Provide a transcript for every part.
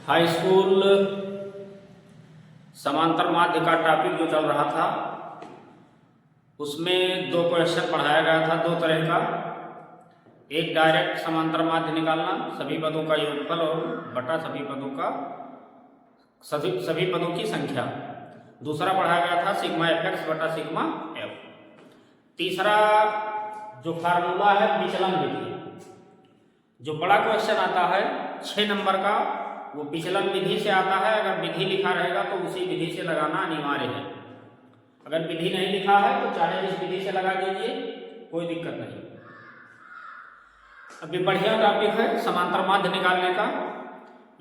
High school समांतर माध्य का टॉपिक जो चल रहा था उसमें दो क्वेश्चन पढ़ाया गया था दो तरह का। एक डायरेक्ट समांतर माध्य निकालना, सभी पदों का योगफल और बटा सभी पदों की संख्या। दूसरा पढ़ाया गया था सिग्मा एफ एक्स बटा सिग्मा एफ। तीसरा जो फार्मूला है विचलन विधि। जो बड़ा क्वेश्चन आता है 6 नंबर का वो विचलन विधि से आता है। अगर विधि लिखा रहेगा तो उसी विधि से लगाना अनिवार्य है। अगर विधि नहीं लिखा है तो चाहे जिस विधि से लगा दीजिए, कोई दिक्कत नहीं। अभी बढ़िया टॉपिक है समांतर माध्य निकालने का।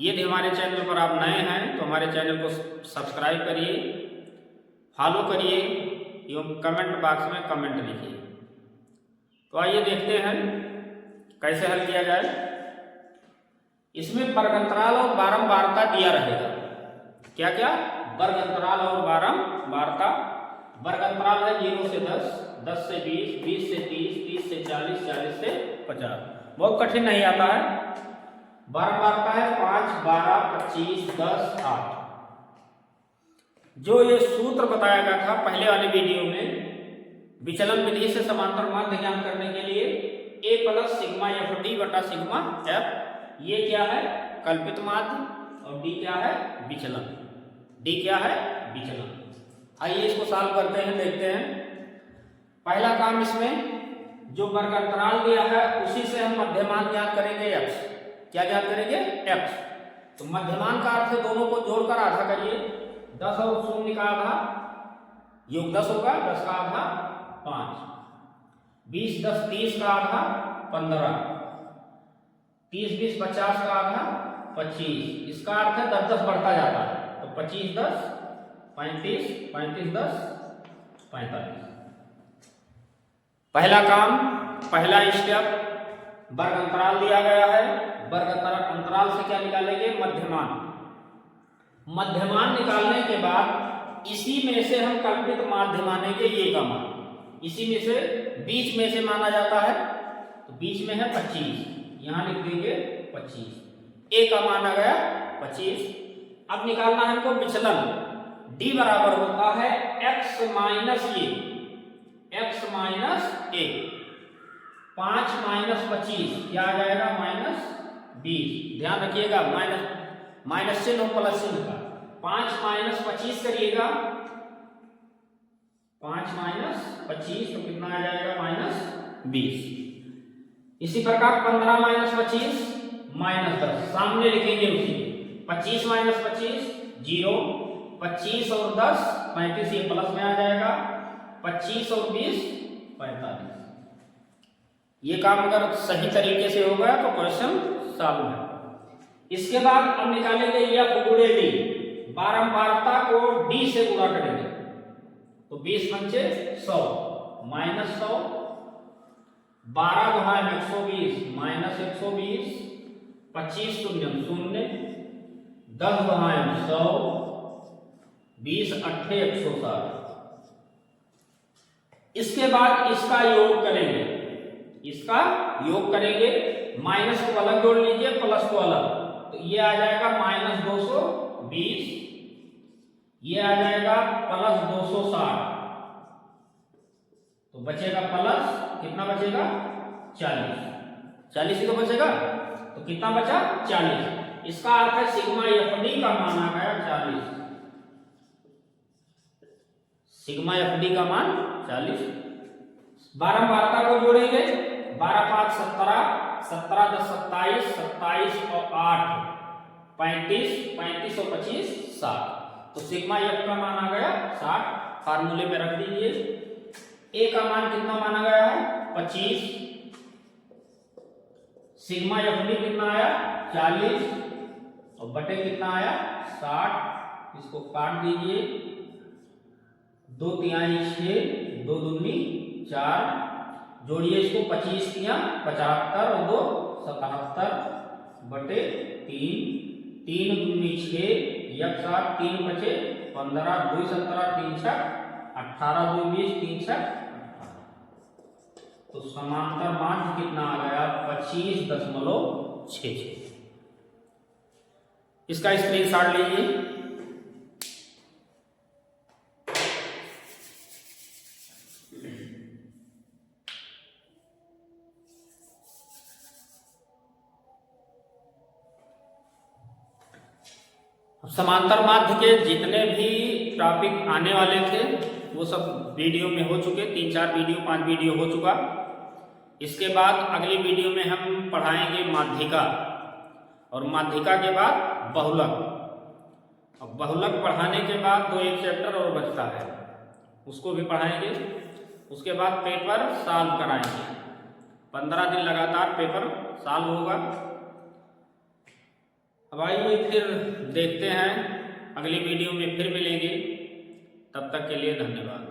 यदि हमारे चैनल पर आप नए हैं तो हमारे चैनल को सब्सक्राइब करिए, फॉलो करिए एवं कमेंट बॉक्स में कमेंट लिखिए। तो आइए देखते हैं कैसे हल किया जाए। इसमें वर्ग अंतराल और बारंबारता दिया रहेगा। क्या क्या? वर्ग अंतराल और बारंबारता। वर्ग अंतराल है 0 से 10, 10 से 20, 20 से 30, 30 से 40, 40 से 50। बहुत कठिन नहीं आता है। बारंबारता है 5, 12, 25, 10, 8। जो ये सूत्र बताया गया था पहले वाले वीडियो में विचलन विधि से समांतर माध्य ज्ञात करने के लिए a plus sigma F D बटा सिग्मा एफ, ये क्या है? कल्पित माध्य। और d क्या है? विचलन। d क्या है? विचलन। आइए इसको सॉल्व करते हैं, देखते हैं। पहला काम, इसमें जो वर्ग अंतराल दिया है उसी से हम मध्यमान ज्ञात करेंगे x। क्या ज्ञात करेंगे? x। तो मध्यमान का अर्थ है दोनों को जोड़कर आधा करिए। 10 और 0 का आधा योग 10 होगा, 10 का आधा 5। 20, 10, 30 का आधा 15। 30, 20, 50 का आधा 25। इसका अर्थ है 10, 10 बढ़ता जाता है। तो 25, 10, 35, 35, 10, 45। पहला काम, पहला स्टेप, वर्ग अंतराल दिया गया है। वर्ग अंतराल से क्या निकालेंगे? मध्यमान। मध्यमान निकालने के बाद इसी में से हम कल्पित माध्य मानेंगे ये का मान। इसी में से बीच में से माना जाता है, तो बीच में है 25, यहां लिख देंगे 25। ए का मान आ गया 25। अब निकालना है हमको विचलन। d बराबर होता है x माइनस ए, x माइनस ए। 5 माइनस 25 क्या आ जाएगा? माइनस 20। ध्यान रखिएगा माइनस चिन्ह और प्लस चिन्ह का। 5 माइनस 25 करिएगा, 5 माइनस 25 तो कितना आ जाएगा? माइनस 20। इसी प्रकार 15 माइनस 25 माइनस 10, सामने लिखेंगे उसी। 25 माइनस 25 0, 25 और 10 35, ये प्लस में आ जाएगा। 25 और 20 45। ये काम अगर सही तरीके से होगा तो क्वेश्चन सॉल्व है। इसके बाद हम निकालेंगे f गुणे d। बारंबारता को d से गुणा करेंगे तो 20 पंचे 100 माइनस 100। 12 गुणा 120 माइनस 120। 25 शून्य 0। 10 गुणा 100। 20 अट्ठे 160। इसके बाद इसका योग करेंगे, इसका योग करेंगे। माइनस को अलग जोड़ लीजिए, प्लस को अलग, तो ये आ जाएगा माइनस 220। ये आ जाएगा प्लस 260। तो बचेगा प्लस, कितना बचेगा? 40। 40 ही तो बचेगा। तो कितना बचा? 40। इसका अर्थ है सिग्मा एफ डी का मान आ गया 40। सिग्मा एफ डी का मान 40। बारंबारता को जोड़ेंगे। 12 5 17, 17 10 27, 27 और 8 35, 35 और 25 60। तो सिग्मा एफ का मान आ गया 60। फार्मूले में रख दीजिए। ए का मान कितना माना गया है? 25। सिग्मा एफ डी कितना आया? 40 और बटे कितना आया? 60। इसको काट दीजिए। 2 तिहाई 6, 2 दूनी 4। जोड़िए इसको, 25 तिया 75 और 2 77 बटे 3। 3 दूनी 6, 1 7, 3 बचे 15, 2 17, 3 6 18, 2 20, 3 6 18। तो समांतर माध्य कितना आ गया? 25.66। इसका स्क्रीनशॉट लीजिए। समांतर माध्य के जितने भी टॉपिक आने वाले थे वो सब वीडियो में हो चुके, 3-4 वीडियो 5 वीडियो हो चुका। इसके बाद अगली वीडियो में हम पढ़ाएंगे माध्यिका, और माध्यिका के बाद बहुलक। अब बहुलक पढ़ाने के बाद 1 चैप्टर और बचता है, उसको भी पढ़ाएंगे। उसके बाद पेपर सॉल्व कराएंगे, 15 दिन लगातार पेपर सॉल्व होगा। अब आइए फिर देखते हैं, अगली वीडियो में फिर मिलेंगे। तब तक के लिए धन्यवाद।